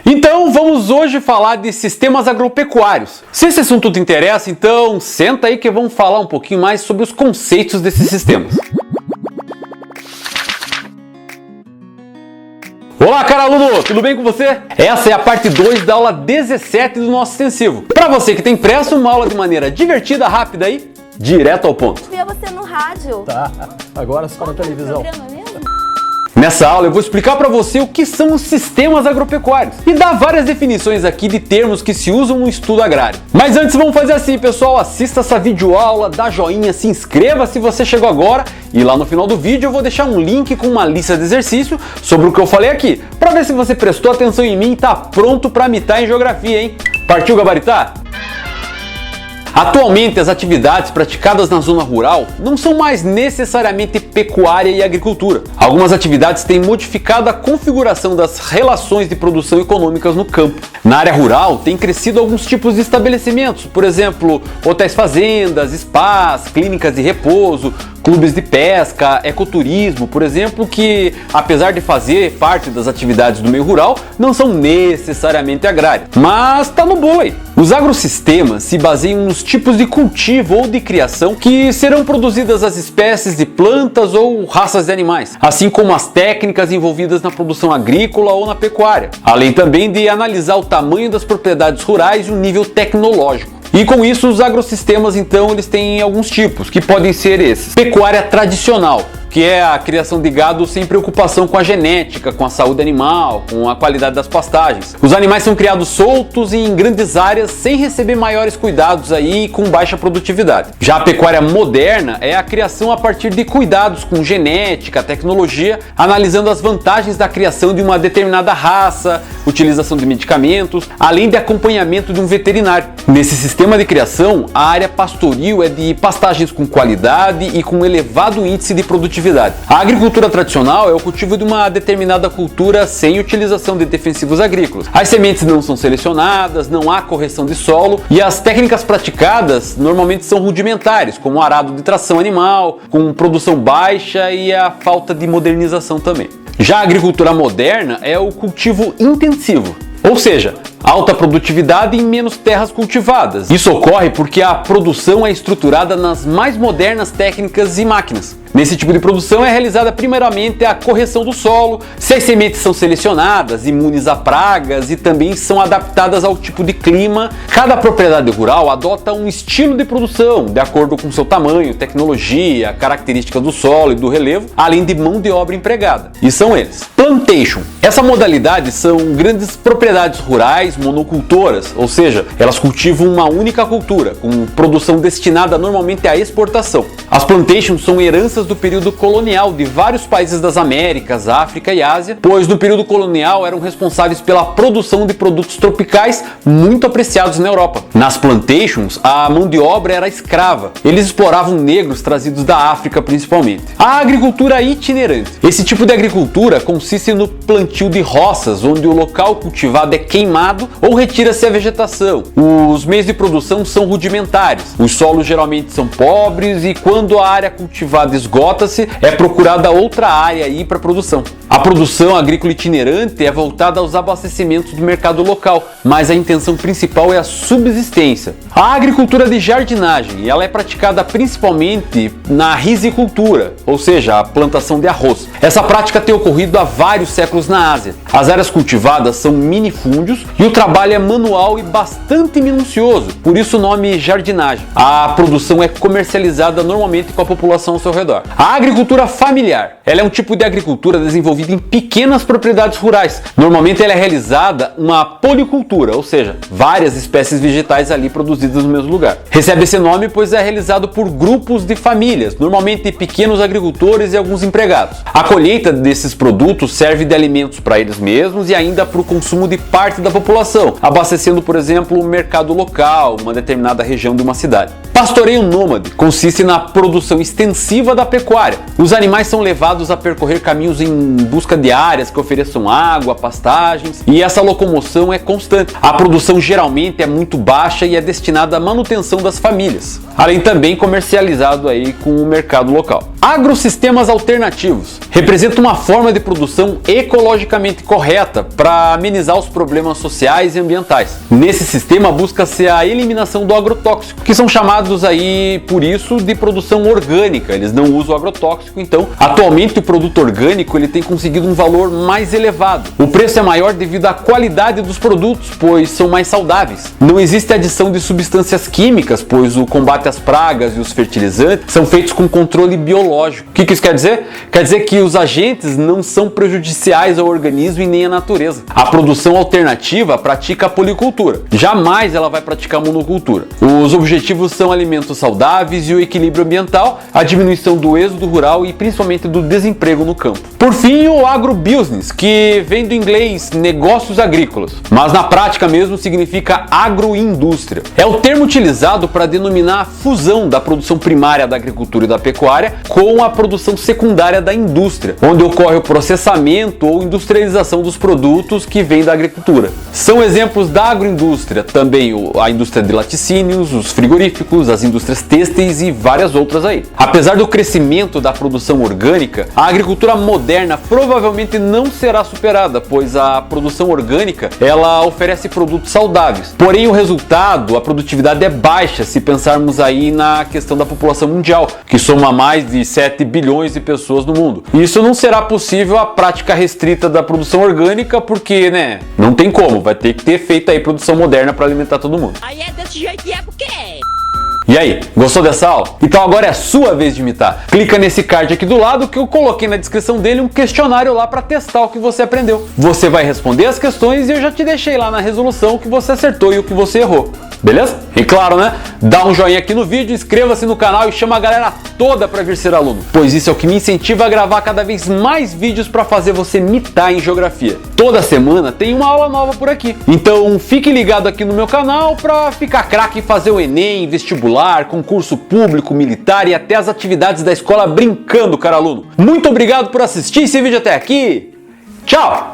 Então vamos hoje falar de sistemas agropecuários. Se esse assunto te interessa, então senta aí que vamos falar um pouquinho mais sobre os conceitos desses sistemas. Olá, cara aluno, tudo bem com você? Essa é a parte 2 da aula 17 do nosso extensivo. Para você que tem pressa, uma aula de maneira divertida, rápida e direto ao ponto. Eu via você no rádio. Tá, agora só na televisão. Programa mesmo? Nessa aula eu vou explicar para você o que são os sistemas agropecuários e dar várias definições aqui de termos que se usam no estudo agrário. Mas antes vamos fazer assim, pessoal, assista essa videoaula, dá joinha, se inscreva se você chegou agora e lá no final do vídeo eu vou deixar um link com uma lista de exercício sobre o que eu falei aqui, para ver se você prestou atenção em mim e tá pronto para mitar em geografia, hein? Partiu gabaritar? Atualmente, as atividades praticadas na zona rural não são mais necessariamente pecuária e agricultura. Algumas atividades têm modificado a configuração das relações de produção econômicas no campo. Na área rural, tem crescido alguns tipos de estabelecimentos, por exemplo, hotéis-fazendas, spas, clínicas de repouso, clubes de pesca, ecoturismo, por exemplo, que, apesar de fazer parte das atividades do meio rural, não são necessariamente agrárias. Mas tá no boi! Os agrossistemas se baseiam nos tipos de cultivo ou de criação que serão produzidas as espécies de plantas ou raças de animais, assim como as técnicas envolvidas na produção agrícola ou na pecuária, além também de analisar o tamanho das propriedades rurais e o nível tecnológico. E com isso os agrossistemas então eles têm alguns tipos, que podem ser esses. Pecuária tradicional, que é a criação de gado sem preocupação com a genética, com a saúde animal, com a qualidade das pastagens. Os animais são criados soltos e em grandes áreas sem receber maiores cuidados aí e com baixa produtividade. Já a pecuária moderna é a criação a partir de cuidados com genética, tecnologia, analisando as vantagens da criação de uma determinada raça, utilização de medicamentos, além de acompanhamento de um veterinário. Nesse sistema de criação, a área pastoril é de pastagens com qualidade e com elevado índice de produtividade. A agricultura tradicional é o cultivo de uma determinada cultura sem utilização de defensivos agrícolas. As sementes não são selecionadas, não há correção de solo e as técnicas praticadas normalmente são rudimentares, como o arado de tração animal, com produção baixa e a falta de modernização também. Já a agricultura moderna é o cultivo intensivo, ou seja, alta produtividade em menos terras cultivadas. Isso ocorre porque a produção é estruturada nas mais modernas técnicas e máquinas. Nesse tipo de produção é realizada primeiramente a correção do solo, se as sementes são selecionadas, imunes a pragas e também são adaptadas ao tipo de clima. Cada propriedade rural adota um estilo de produção de acordo com seu tamanho, tecnologia, características do solo e do relevo, além de mão de obra empregada. E são eles. Plantation. Essa modalidade são grandes propriedades rurais monocultoras, ou seja, elas cultivam uma única cultura, com produção destinada normalmente à exportação. As plantations são heranças do período colonial de vários países das Américas, África e Ásia, pois no período colonial eram responsáveis pela produção de produtos tropicais muito apreciados na Europa. Nas plantations, a mão de obra era escrava. Eles exploravam negros trazidos da África principalmente. A agricultura itinerante. Esse tipo de agricultura consiste no plantio de roças, onde o local cultivado é queimado ou retira-se a vegetação. Os meios de produção são rudimentares. Os solos geralmente são pobres e quando a área cultivada esgota-se, é procurada outra área aí para produção. A produção agrícola itinerante é voltada aos abastecimentos do mercado local, mas a intenção principal é a subsistência. A agricultura de jardinagem, ela é praticada principalmente na rizicultura, ou seja, a plantação de arroz. Essa prática tem ocorrido há vários séculos na Ásia. As áreas cultivadas são minifúndios e o trabalho é manual e bastante minucioso, por isso o nome jardinagem. A produção é comercializada normalmente com a população ao seu redor. A agricultura familiar, ela é um tipo de agricultura desenvolvida em pequenas propriedades rurais. Normalmente ela é realizada uma policultura, ou seja, várias espécies vegetais ali produzidas no mesmo lugar. Recebe esse nome pois é realizado por grupos de famílias, normalmente pequenos agricultores e alguns empregados. A colheita desses produtos serve de alimentos para eles mesmos e ainda para o consumo de parte da população, abastecendo, por exemplo, o mercado local, uma determinada região de uma cidade. Pastoreio nômade consiste na produção extensiva da pecuária. Os animais são levados a percorrer caminhos em busca de áreas que ofereçam água, pastagens, e essa locomoção é constante. A produção geralmente é muito baixa e é destinada à manutenção das famílias, além também comercializado aí com o mercado local. Agrosistemas alternativos representa uma forma de produção ecologicamente correta para amenizar os problemas sociais e ambientais. Nesse sistema busca-se a eliminação do agrotóxico, que são chamados aí por isso de produção orgânica. Eles não usam agrotóxico, então atualmente o produto orgânico ele tem conseguido um valor mais elevado. O preço é maior devido à qualidade dos produtos, pois são mais saudáveis. Não existe adição de substâncias químicas, pois o combate às pragas e os fertilizantes são feitos com controle biológico. O que isso quer dizer? Quer dizer que os agentes não são prejudiciais ao organismo e nem à natureza. A produção alternativa pratica a policultura. Jamais ela vai praticar monocultura. Os objetivos são alimentos saudáveis e o equilíbrio ambiental, a diminuição do êxodo rural e principalmente do desemprego no campo. Por fim, o agrobusiness, que vem do inglês negócios agrícolas, mas na prática mesmo significa agroindústria. É o termo utilizado para denominar a fusão da produção primária da agricultura e da pecuária com a produção secundária da indústria, onde ocorre o processamento ou industrialização dos produtos que vêm da agricultura. São exemplos da agroindústria também a indústria de laticínios, os frigoríficos, as indústrias têxteis e várias outras aí. Apesar do crescimento da produção orgânica, a agricultura moderna provavelmente não será superada, pois a produção orgânica ela oferece produtos saudáveis. Porém, o resultado, a produtividade é baixa se pensarmos aí na questão da população mundial, que soma mais de 7 bilhões de pessoas no mundo. Isso não será possível a prática restrita da produção orgânica, porque, não tem como, vai ter que ter feito aí produção moderna para alimentar todo mundo. Aí é desse jeito e é porque... E aí, gostou dessa aula? Então agora é a sua vez de imitar. Clica nesse card aqui do lado que eu coloquei na descrição dele um questionário lá para testar o que você aprendeu. Você vai responder as questões e eu já te deixei lá na resolução o que você acertou e o que você errou. Beleza? E claro, dá um joinha aqui no vídeo, inscreva-se no canal e chama a galera toda para vir ser aluno, pois isso é o que me incentiva a gravar cada vez mais vídeos para fazer você mitar em geografia. Toda semana tem uma aula nova por aqui, então fique ligado aqui no meu canal para ficar craque e fazer o Enem, vestibular, concurso público, militar e até as atividades da escola brincando, cara aluno. Muito obrigado por assistir esse vídeo até aqui. Tchau!